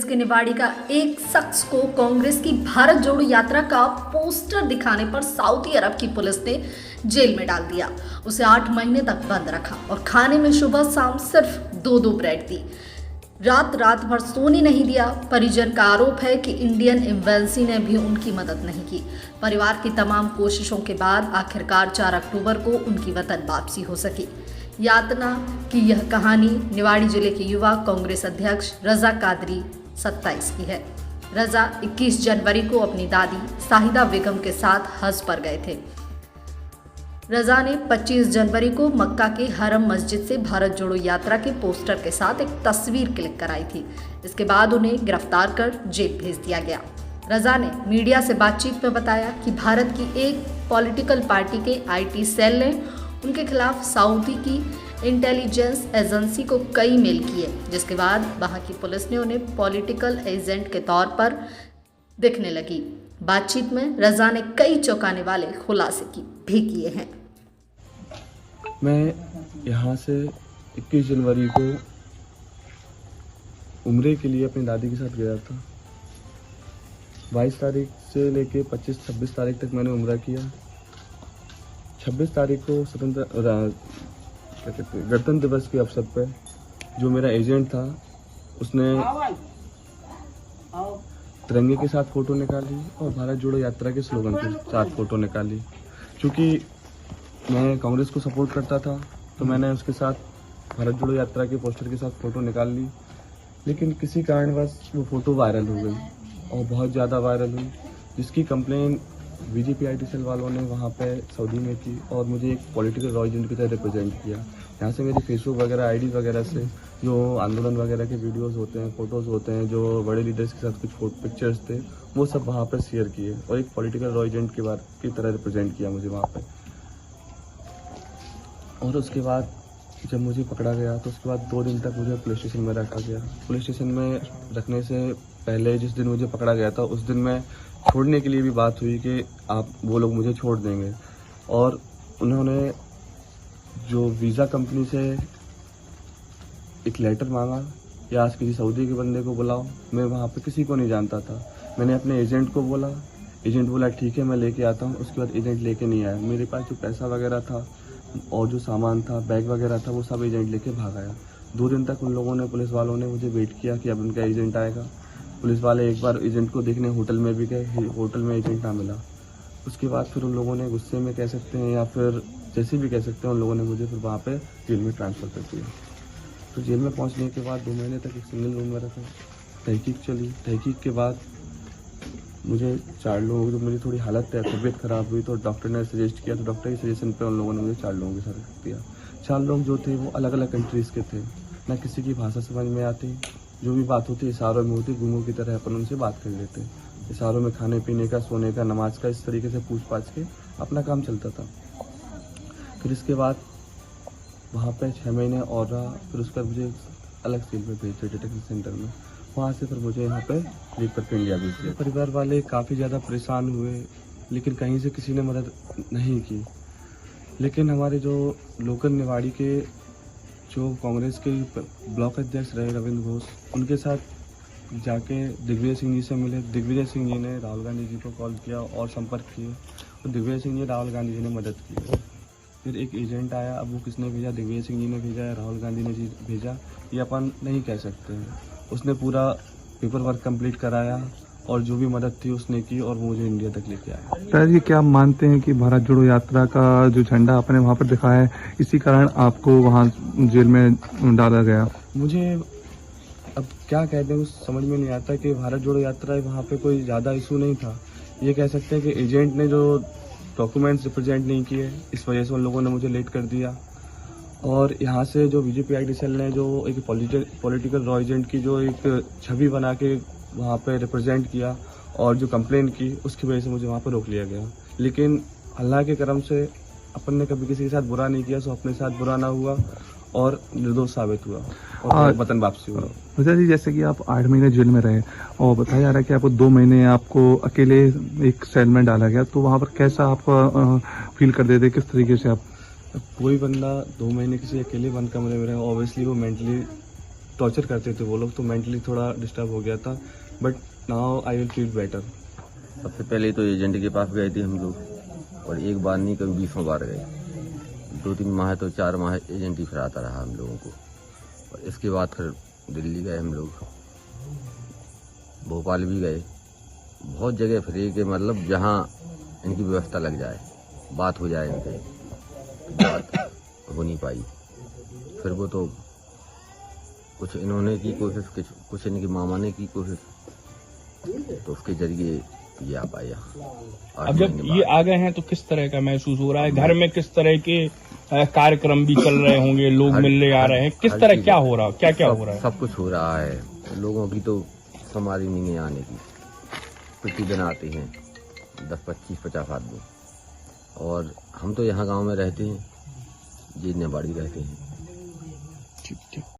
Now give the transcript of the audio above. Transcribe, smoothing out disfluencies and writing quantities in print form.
के निवाड़ी का एक शख्स को कांग्रेस की भारत जोड़ो यात्रा का पोस्टर दिखाने पर सऊदी अरब की पुलिस ने जेल में डाल दिया। उसे 8 महीने तक बंद रखा और खाने में सुबह शाम सिर्फ 2 ब्रेड दी। रात भर सोने नहीं दिया। परिजन का आरोप है कि इंडियन एम्बेसी ने भी उनकी मदद नहीं की। परिवार की तमाम कोशिशों के बाद आखिरकार 4 अक्टूबर को उनकी वतन वापसी हो सकी। यातना की यह कहानी निवाड़ी जिले के युवा कांग्रेस अध्यक्ष रजा कादरी 27 की है। रजा 21 जनवरी को अपनी दादी शाहिदा बेगम के साथ हज पर गए थे। रजा ने 25 जनवरी को मक्का के हरम मस्जिद से भारत जोड़ो यात्रा के पोस्टर के साथ एक तस्वीर क्लिक कराई थी। इसके बाद उन्हें गिरफ्तार कर जेल भेज दिया गया। रजा ने मीडिया से बातचीत में बताया कि भारत की एक पॉलिटिकल पार्टी के आईटी सेल ने उनके खिलाफ सऊदी की इंटेलिजेंस एजेंसी को कई मेल किए, जिसके बाद वहां की पुलिस ने उन्हें पॉलिटिकल एजेंट के तौर पर दिखने लगी। बातचीत में रजा ने कई चौंकाने वाले खुलासे भी किए हैं। मैं यहाँ से 21 जनवरी को उम्रे के लिए अपनी दादी के साथ गया था। 22 तारीख से लेके 25-26 तारीख तक मैंने उम्रा किया। 26 तारीख को गणतंत्र दिवस के अवसर पर जो मेरा एजेंट था उसने तिरंगे के साथ फोटो निकाली और भारत जोड़ो यात्रा के स्लोगन के साथ फोटो निकाली। क्योंकि मैं कांग्रेस को सपोर्ट करता था तो मैंने उसके साथ भारत जोड़ो यात्रा के पोस्टर के साथ फोटो निकाल ली। लेकिन किसी कारणवश वो फोटो वायरल हो गई और बहुत ज़्यादा वायरल हुई, जिसकी कंप्लेन बीजेपी आईटी सेल वालों ने वहाँ पे सऊदी में की और मुझे एक पॉलिटिकल एजेंट की तरह रिप्रेजेंट किया। यहाँ से मेरी फेसबुक वगैरह आईडी वगैरह से जो आंदोलन वगैरह के वीडियोस होते हैं, फोटोज़ होते हैं, जो बड़े लीडर्स के साथ कुछ पिक्चर्स थे, वो सब वहाँ पर शेयर किए और एक पॉलिटिकल एजेंट की तरह रिप्रेजेंट किया मुझे वहाँ पर। और उसके बाद जब मुझे पकड़ा गया तो उसके बाद 2 दिन तक मुझे पुलिस स्टेशन में रखा गया। पुलिस स्टेशन में रखने से पहले जिस दिन मुझे पकड़ा गया था उस दिन मैं छोड़ने के लिए भी बात हुई कि वो लोग मुझे छोड़ देंगे। और उन्होंने जो वीज़ा कंपनी से एक लेटर मांगा या आज किसी सऊदी के बंदे को बुलाओ। मैं वहाँ पे किसी को नहीं जानता था। मैंने अपने एजेंट को बोला, एजेंट बोला ठीक है मैं लेके आता हूँ। उसके बाद एजेंट लेके नहीं आया। मेरे पास जो पैसा वगैरह था और जो सामान था, बैग वगैरह था, वो सब एजेंट लेके भाग आया। 2 दिन तक उन लोगों ने, पुलिस वालों ने मुझे वेट किया कि अब उनका एजेंट आएगा। पुलिस वाले एक बार एजेंट को देखने होटल में भी गए, होटल में एजेंट ना मिला। उसके बाद फिर उन लोगों ने गुस्से में कह सकते हैं या फिर जैसे भी कह सकते हैं, उन लोगों ने मुझे फिर वहाँ पे जेल में ट्रांसफ़र कर दिया। तो जेल में पहुँचने के बाद 2 महीने तक एक सिंगल रूम में रखा। तहकीक चली। तहकीक के बाद मुझे 4 लोगों, जो मेरी थोड़ी हालत तबीयत ख़राब हुई तो डॉक्टर ने सजेस्ट किया, तो डॉक्टर के सजेशन पे उन लोगों ने मुझे 4 लोगों के साथ रख दिया। 4 लोग जो थे वो अलग अलग कंट्रीज़ के थे। ना किसी की भाषा समझ में आती, जो भी बात होती इशारों में होती। गुमों की तरह अपन उनसे बात कर लेते। इशारों में खाने पीने का, सोने का, नमाज का, इस तरीके से पूछ पाछ के अपना काम चलता था। फिर इसके बाद वहाँ पे 6 महीने और रहा। फिर उसके बाद मुझे अलग जेल में भेज दिया, डिटेक्शन सेंटर में। वहाँ से फिर मुझे यहाँ पे लीव करके इंडिया भेज दिया। परिवार वाले काफ़ी ज़्यादा परेशान हुए, लेकिन कहीं से किसी ने मदद नहीं की। लेकिन हमारे जो लोकल निवाड़ी के जो कांग्रेस के ब्लॉक अध्यक्ष रहे रविंद्र घोष, उनके साथ जाके दिग्विजय सिंह जी से मिले। दिग्विजय सिंह जी ने राहुल गांधी जी को कॉल किया और संपर्क किए, तो दिग्विजय सिंह जी, राहुल गांधी जी ने मदद की। फिर एक एजेंट आया। अब वो किसने भेजा, दिग्विजय सिंह जी ने भेजा या राहुल गांधी ने भेजा, ये अपन नहीं कह सकते हैं। उसने पूरा पेपर वर्क कंप्लीट कराया और जो भी मदद थी उसने की और मुझे इंडिया तक लेके आया। सर जी, क्या आप मानते हैं कि भारत जोड़ो यात्रा का जो झंडा आपने वहाँ पर दिखाया है, इसी कारण आपको वहाँ जेल में डाला गया? मुझे अब क्या कहते हैं कुछ समझ में नहीं आता कि भारत जोड़ो यात्रा वहाँ पे कोई ज़्यादा इशू नहीं था। ये कह सकते हैं कि एजेंट ने जो डॉक्यूमेंट्स रिप्रेजेंट नहीं किए, इस वजह से उन लोगों ने मुझे लेट कर दिया। और यहाँ से जो बीजेपी आईटी सेल ने जो एक पॉलिटिकल रॉ एजेंट की जो एक छवि बना के वहाँ पे रिप्रेजेंट किया और जो कंप्लेन की, उसकी वजह से मुझे वहाँ पर रोक लिया गया। लेकिन अल्लाह के करम से अपन ने कभी किसी के साथ बुरा नहीं किया, सो अपने साथ बुरा ना हुआ और निर्दोष साबित हुआ और वतन वापसी हुआ। रजा जी, जैसे कि आप 8 महीने जेल में रहे और बताया जा रहा है कि आपको 2 महीने आपको अकेले एक सेल में डाला गया, तो वहाँ पर कैसा आप फील कर देते, किस तरीके से आप? कोई बंदा 2 महीने किसी अकेले बंद कमरे में रहे, ऑब्वियसली वो मेंटली टॉर्चर करते थे वो लोग, तो मेंटली थोड़ा डिस्टर्ब हो गया था, but now I will feel better. सबसे पहले तो एजेंट के पास गए थे हम लोग, और एक बार नहीं कभी 20 बार गए। 2-3 माह तो 4 माह एजेंट ही फिराता रहा हम लोगों को। और इसके बाद फिर दिल्ली गए हम लोग, भोपाल भी गए, बहुत जगह फिरे कि मतलब जहाँ इनकी व्यवस्था लग जाए, बात हो जाए इनसे, बात हो नहीं पाई। फिर वो तो कुछ इन्होंने की कोशिश, कुछ इनकी मामा ने की कोशिश, तो उसके जरिए ये आ पाया। अब जब ये आ गए हैं तो किस तरह का महसूस हो रहा है? घर में किस तरह के कार्यक्रम भी चल रहे होंगे, लोग मिलने आ रहे हैं, किस तरह क्या हो रहा, क्या हो रहा है? सब कुछ हो रहा है। लोगों की तो समाधि नहीं है आने की, प्रतिदिन आते हैं 10, 25, 50 आदमी। और हम तो यहाँ गांव में रहते हैं, जी नेबाड़ी रहते हैं। ठीक।